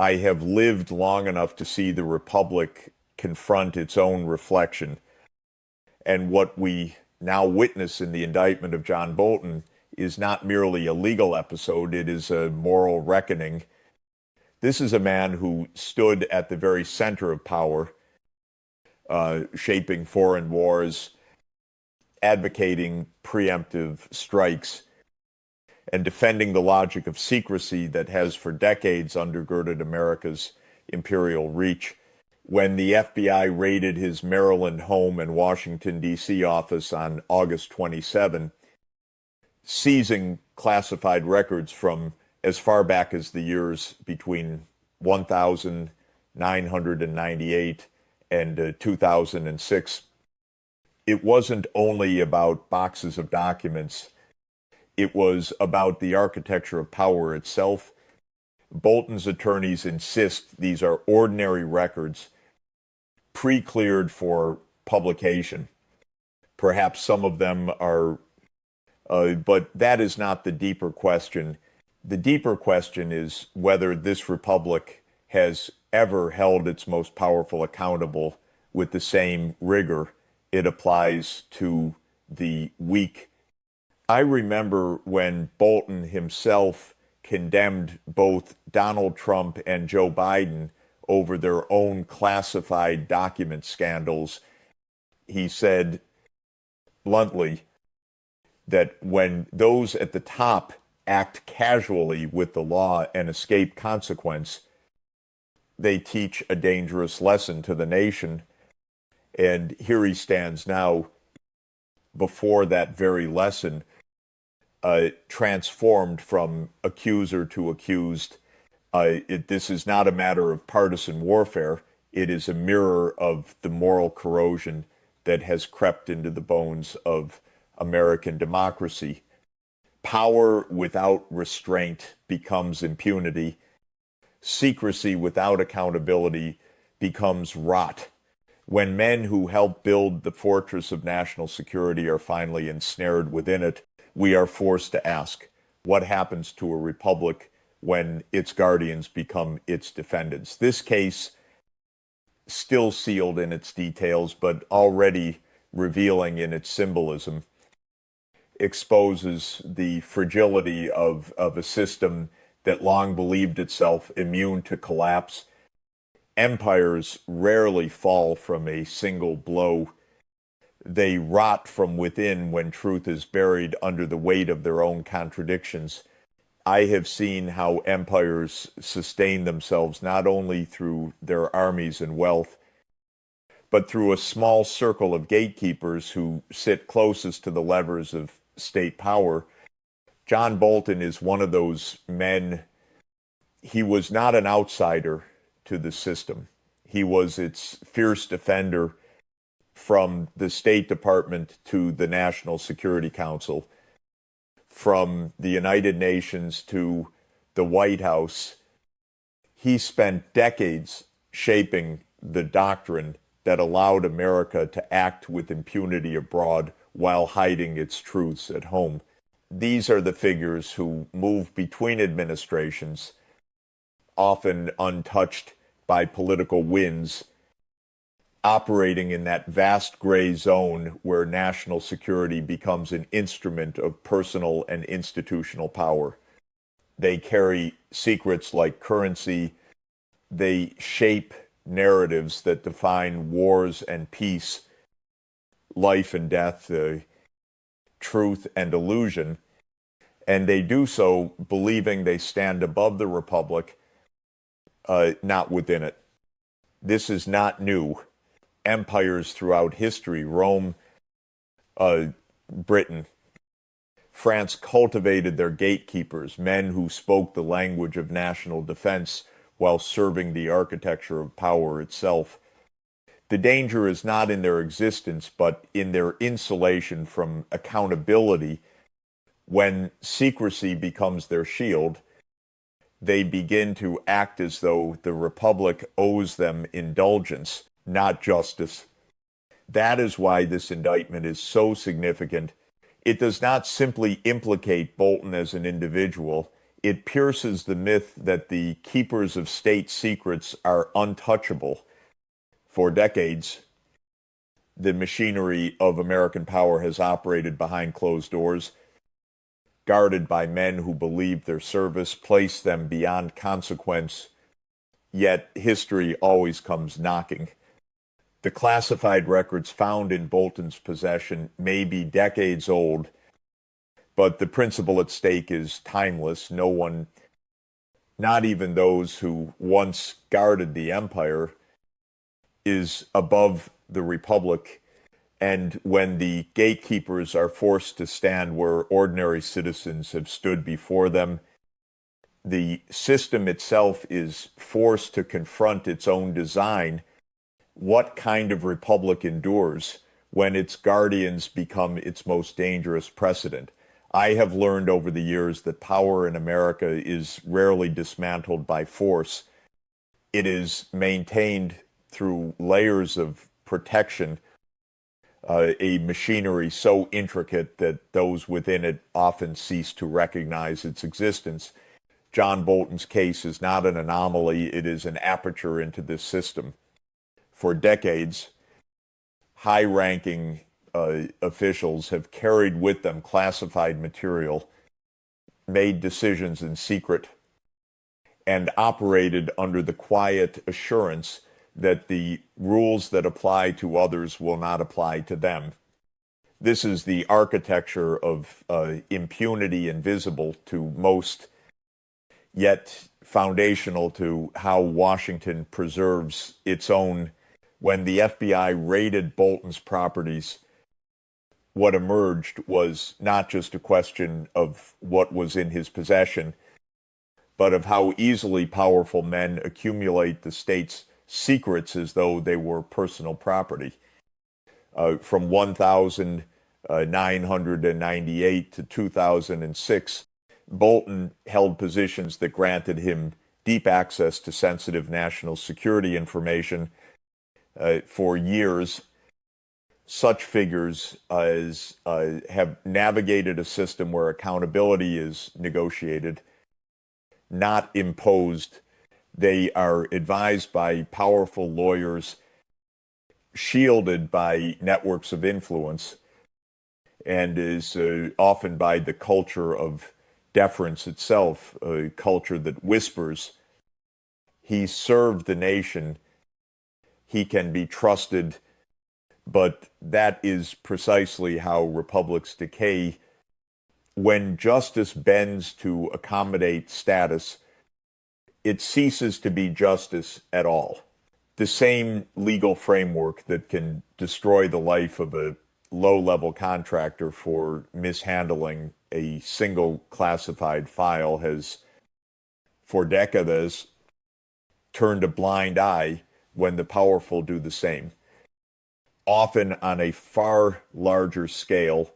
I have lived long enough to see the Republic confront its own reflection. And what we now witness in the indictment of John Bolton is not merely a legal episode, it is a moral reckoning. This is a man who stood at the very center of power, shaping foreign wars, advocating preemptive strikes, and defending the logic of secrecy that has for decades undergirded America's imperial reach. When the FBI raided his Maryland home and Washington, D.C. office on August 27, seizing classified records from as far back as the years between 1998 and 2006, it wasn't only about boxes of documents. It was about the architecture of power itself. Bolton's attorneys insist these are ordinary records, pre-cleared for publication. Perhaps some of them are, but that is not the deeper question. The deeper question is whether this republic has ever held its most powerful accountable with the same rigor it applies to the weak. I remember when Bolton himself condemned both Donald Trump and Joe Biden over their own classified document scandals. He said bluntly that when those at the top act casually with the law and escape consequence, they teach a dangerous lesson to the nation. And here he stands now before that very lesson, transformed from accuser to accused. This is not a matter of partisan warfare. It is a mirror of the moral corrosion that has crept into the bones of American democracy. Power without restraint becomes impunity. Secrecy without accountability becomes rot. When men who helped build the fortress of national security are finally ensnared within it, we are forced to ask, what happens to a republic when its guardians become its defendants? This case, still sealed in its details, but already revealing in its symbolism, exposes the fragility of a system that long believed itself immune to collapse. Empires rarely fall from a single blow. They rot from within when truth is buried under the weight of their own contradictions. I have seen how empires sustain themselves not only through their armies and wealth, but through a small circle of gatekeepers who sit closest to the levers of state power. John Bolton is one of those men. He was not an outsider to the system. He was its fierce defender from the State Department to the National Security Council, from the United Nations to the White House. He spent decades shaping the doctrine that allowed America to act with impunity abroad while hiding its truths at home. These are the figures who move between administrations, often untouched by political winds, operating in that vast gray zone where national security becomes an instrument of personal and institutional power. They carry secrets like currency. They shape narratives that define wars and peace, life and death, truth and illusion. And they do so believing they stand above the republic, not within it. This is not new. Empires throughout history, Rome, Britain, France, cultivated their gatekeepers, men who spoke the language of national defense while serving the architecture of power itself. The danger is not in their existence, but in their insulation from accountability. When secrecy becomes their shield, they begin to act as though the republic owes them indulgence, not justice. That is why this indictment is so significant. It does not simply implicate Bolton as an individual. It pierces the myth that the keepers of state secrets are untouchable. For decades, the machinery of American power has operated behind closed doors, guarded by men who believed their service placed them beyond consequence, yet history always comes knocking. The classified records found in Bolton's possession may be decades old, but the principle at stake is timeless. No one, not even those who once guarded the empire, is above the republic. And when the gatekeepers are forced to stand where ordinary citizens have stood before them, the system itself is forced to confront its own design. What kind of republic endures when its guardians become its most dangerous precedent? I have learned over the years that power in America is rarely dismantled by force. It is maintained through layers of protection, a machinery so intricate that those within it often cease to recognize its existence. John Bolton's case is not an anomaly, it is an aperture into this system. For decades, high-ranking officials have carried with them classified material, made decisions in secret, and operated under the quiet assurance that the rules that apply to others will not apply to them. This is the architecture of impunity invisible to most, yet foundational to how Washington preserves its own. When the FBI raided Bolton's properties, what emerged was not just a question of what was in his possession, but of how easily powerful men accumulate the state's secrets as though they were personal property. From 1998 to 2006, Bolton held positions that granted him deep access to sensitive national security information for years. Such figures as have navigated a system where accountability is negotiated, not imposed. They are advised by powerful lawyers, shielded by networks of influence, and is often by the culture of deference itself, a culture that whispers, he served the nation, he can be trusted. But that is precisely how republics decay. When justice bends to accommodate status, it ceases to be justice at all. The same legal framework that can destroy the life of a low-level contractor for mishandling a single classified file has, for decades, turned a blind eye when the powerful do the same. Often on a far larger scale,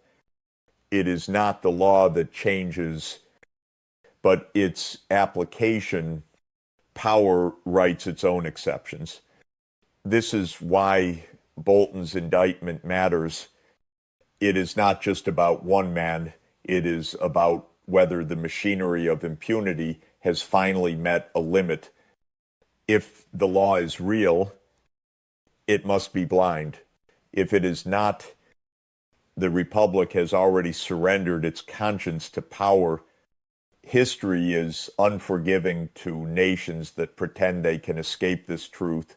it is not the law that changes, but its application. Power writes its own exceptions. This is why Bolton's indictment matters. It is not just about one man, it is about whether the machinery of impunity has finally met a limit. If the law is real, it must be blind. If it is not, the republic has already surrendered its conscience to power. History is unforgiving to nations that pretend they can escape this truth.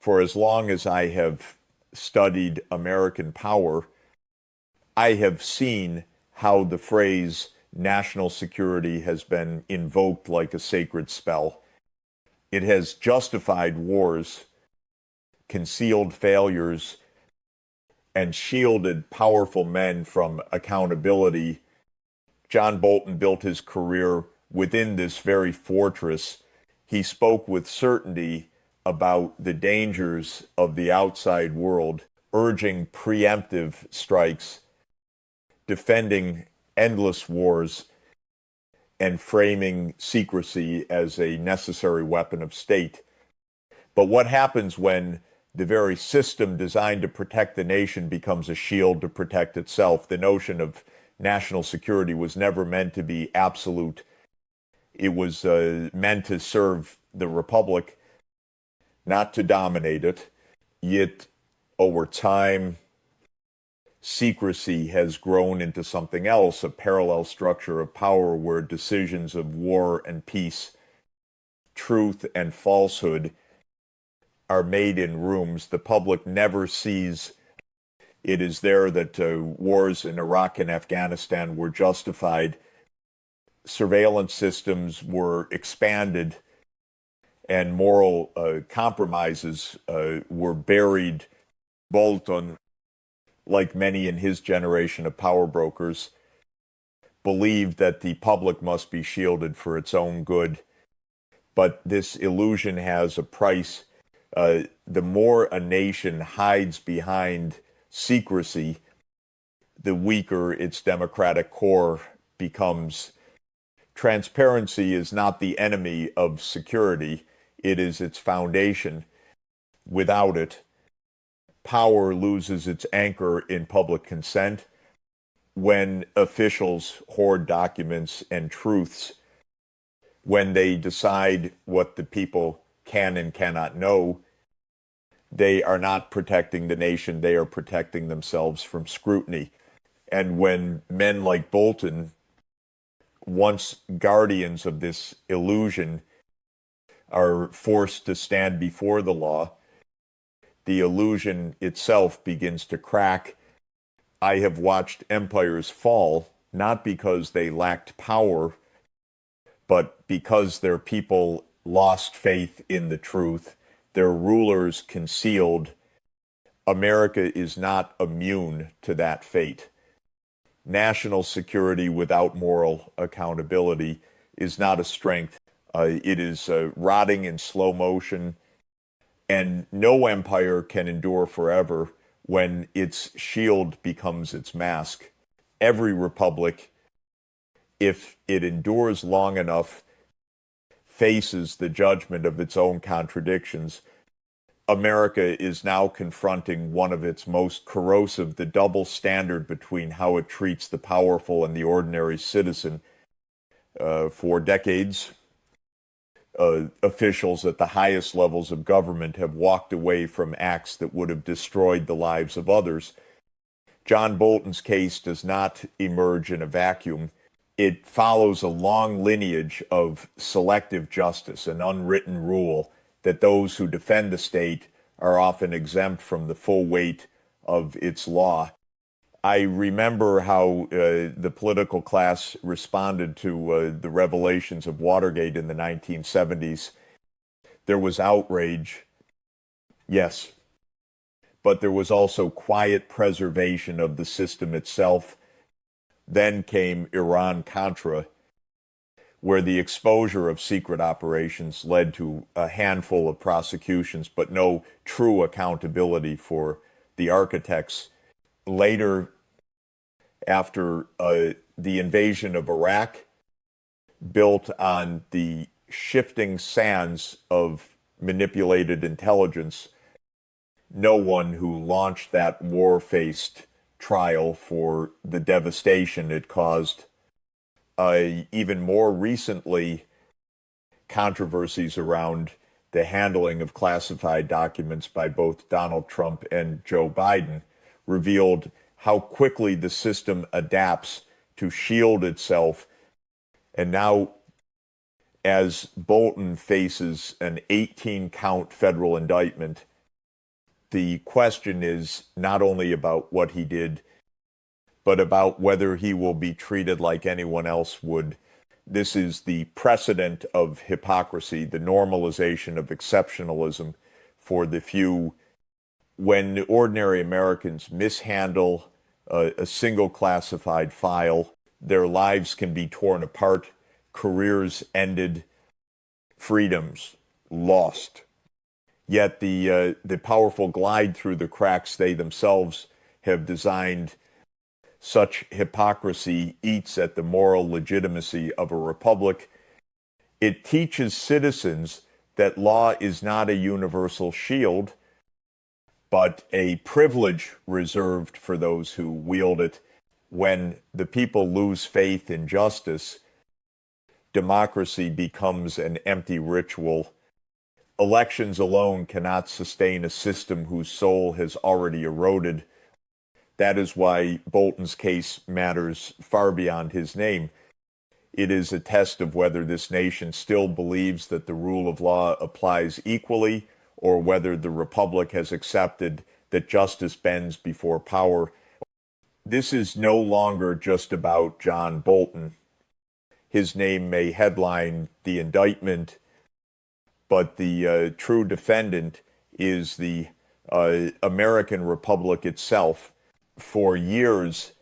For as long as I have studied American power, I have seen how the phrase national security has been invoked like a sacred spell. It has justified wars, concealed failures, and shielded powerful men from accountability. John Bolton built his career within this very fortress. He spoke with certainty about the dangers of the outside world, urging preemptive strikes, defending endless wars, and framing secrecy as a necessary weapon of state. But what happens when the very system designed to protect the nation becomes a shield to protect itself? The notion of national security was never meant to be absolute. It was meant to serve the republic, not to dominate it. Yet, over time, secrecy has grown into something else, a parallel structure of power where decisions of war and peace, truth and falsehood are made in rooms. The public never sees it is there that wars in Iraq and Afghanistan were justified. Surveillance systems were expanded and moral compromises were buried. Bolton, like many in his generation of power brokers, believed that the public must be shielded for its own good. But this illusion has a price. The more a nation hides behind secrecy, the weaker its democratic core becomes. Transparency is not the enemy of security, it is its foundation. Without it, power loses its anchor in public consent. When officials hoard documents and truths, when they decide what the people can and cannot know, they are not protecting the nation, they are protecting themselves from scrutiny. And when men like Bolton, once guardians of this illusion, are forced to stand before the law, the illusion itself begins to crack. I have watched empires fall, not because they lacked power, but because their people lost faith in the truth, their rulers concealed. America is not immune to that fate. National security without moral accountability is not a strength. It is rotting in slow motion, and no empire can endure forever when its shield becomes its mask. Every republic, if it endures long enough, faces the judgment of its own contradictions. America is now confronting one of its most corrosive, the double standard between how it treats the powerful and the ordinary citizen. For decades, officials at the highest levels of government have walked away from acts that would have destroyed the lives of others. John Bolton's case does not emerge in a vacuum. It follows a long lineage of selective justice, an unwritten rule that those who defend the state are often exempt from the full weight of its law. I remember how the political class responded to the revelations of Watergate in the 1970s. There was outrage, yes, but there was also quiet preservation of the system itself. Then came Iran-Contra, where the exposure of secret operations led to a handful of prosecutions, but no true accountability for the architects. Later, after the invasion of Iraq, built on the shifting sands of manipulated intelligence, no one who launched that war faced trial for the devastation it caused. Even more recently, controversies around the handling of classified documents by both Donald Trump and Joe Biden revealed how quickly the system adapts to shield itself. And now, as Bolton faces an 18-count federal indictment, the question is not only about what he did, but about whether he will be treated like anyone else would. This is the precedent of hypocrisy, the normalization of exceptionalism for the few. When ordinary Americans mishandle a single classified file, their lives can be torn apart, careers ended, freedoms lost. Yet the powerful glide through the cracks they themselves have designed. Such hypocrisy eats at the moral legitimacy of a republic. It teaches citizens that law is not a universal shield, but a privilege reserved for those who wield it. When the people lose faith in justice, democracy becomes an empty ritual. Elections alone cannot sustain a system whose soul has already eroded. That is why Bolton's case matters far beyond his name. It is a test of whether this nation still believes that the rule of law applies equally, or whether the republic has accepted that justice bends before power. This is no longer just about John Bolton. His name may headline the indictment, but the true defendant is the American Republic itself. For years,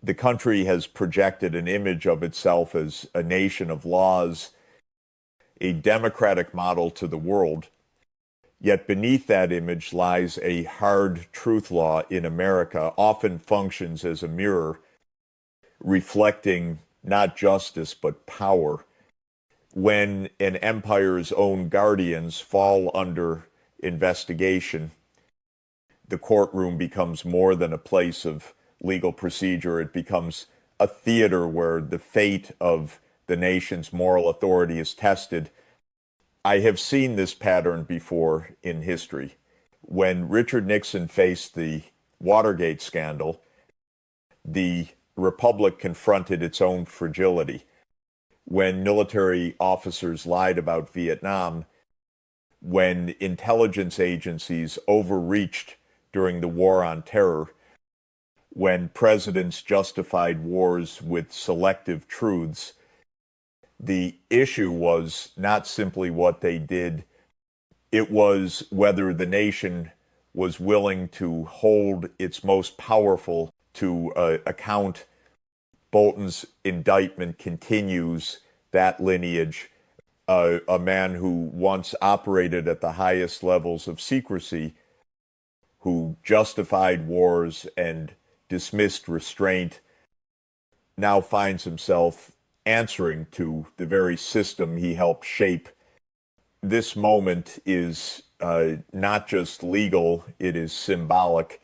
the country has projected an image of itself as a nation of laws, a democratic model to the world. Yet beneath that image lies a hard truth law in America, often functions as a mirror, reflecting not justice but power. When an empire's own guardians fall under investigation, the courtroom becomes more than a place of legal procedure. It becomes a theater where the fate of the nation's moral authority is tested. I have seen this pattern before in history. When Richard Nixon faced the Watergate scandal, the Republic confronted its own fragility. When military officers lied about Vietnam, when intelligence agencies overreached during the war on terror, when presidents justified wars with selective truths, the issue was not simply what they did, it was whether the nation was willing to hold its most powerful to account. Bolton's indictment continues that lineage. A man who once operated at the highest levels of secrecy, who justified wars and dismissed restraint, now finds himself answering to the very system he helped shape. This moment is not just legal, it is symbolic.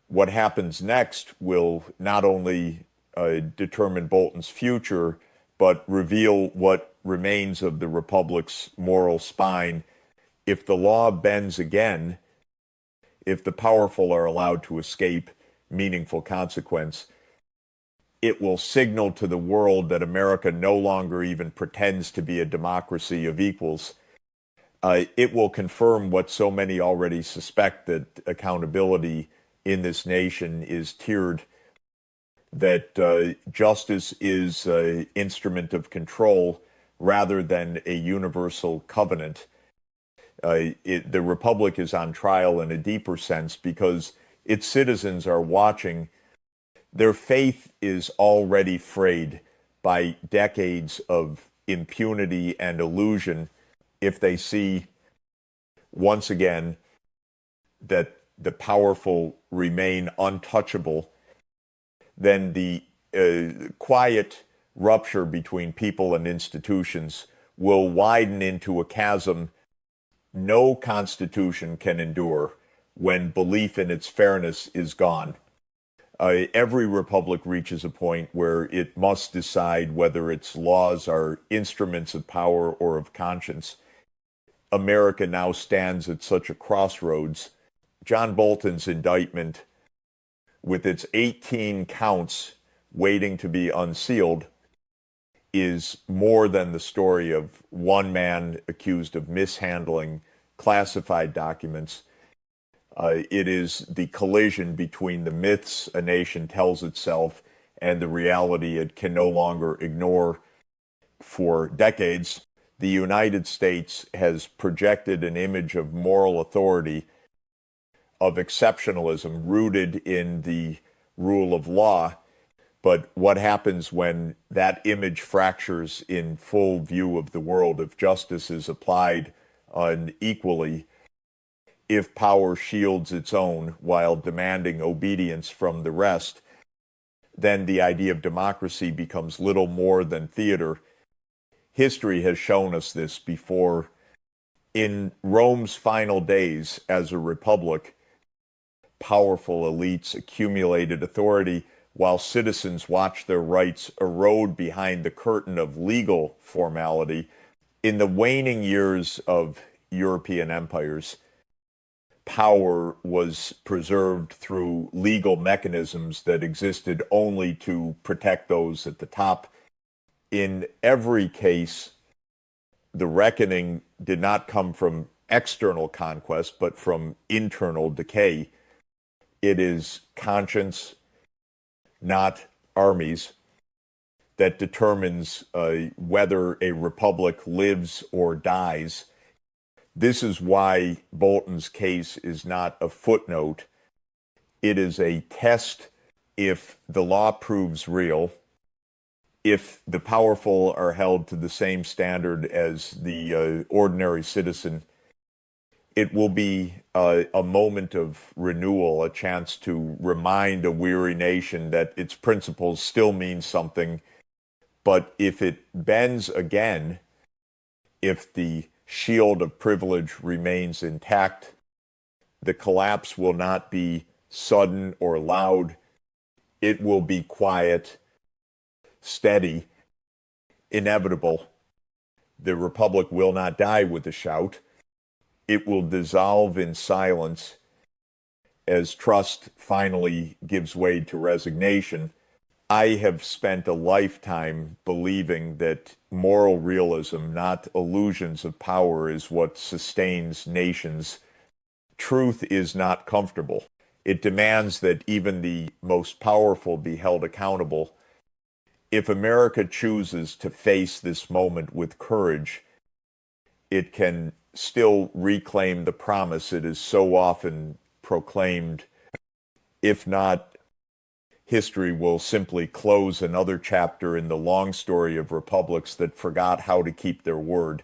What happens next will not only determine Bolton's future, but reveal what remains of the Republic's moral spine. If the law bends again, if the powerful are allowed to escape meaningful consequence, it will signal to the world that America no longer even pretends to be a democracy of equals. It will confirm what so many already suspect, that accountability in this nation is tiered, that justice is an instrument of control rather than a universal covenant. The Republic is on trial in a deeper sense because its citizens are watching. Their faith is already frayed by decades of impunity and illusion if they see once again that the powerful remain untouchable. Then the quiet rupture between people and institutions will widen into a chasm no constitution can endure when belief in its fairness is gone. Every republic reaches a point where it must decide whether its laws are instruments of power or of conscience. America now stands at such a crossroads. John Bolton's indictment, with its 18 counts waiting to be unsealed, is more than the story of one man accused of mishandling classified documents. It is the collision between the myths a nation tells itself and the reality it can no longer ignore. For decades, the United States has projected an image of moral authority, of exceptionalism rooted in the rule of law. But what happens when that image fractures in full view of the world, if justice is applied unequally, if power shields its own while demanding obedience from the rest? Then the idea of democracy becomes little more than theater. History has shown us this before. In Rome's final days as a republic, powerful elites accumulated authority while citizens watch their rights erode behind the curtain of legal formality. In the waning years of European empires, power was preserved through legal mechanisms that existed only to protect those at the top. In every case, the reckoning did not come from external conquest, but from internal decay. It is conscience, not armies, that determines whether a republic lives or dies. This is why Bolton's case is not a footnote. It is a test. If the law proves real, if the powerful are held to the same standard as the ordinary citizen, it will be a moment of renewal, a chance to remind a weary nation that its principles still mean something. But if it bends again, if the shield of privilege remains intact, the collapse will not be sudden or loud. It will be quiet, steady, inevitable. The republic will not die with a shout. It will dissolve in silence as trust finally gives way to resignation. I have spent a lifetime believing that moral realism, not illusions of power, is what sustains nations. Truth is not comfortable. It demands that even the most powerful be held accountable. If America chooses to face this moment with courage, it can still reclaim the promise it has so often proclaimed. If not, history will simply close another chapter in the long story of republics that forgot how to keep their word.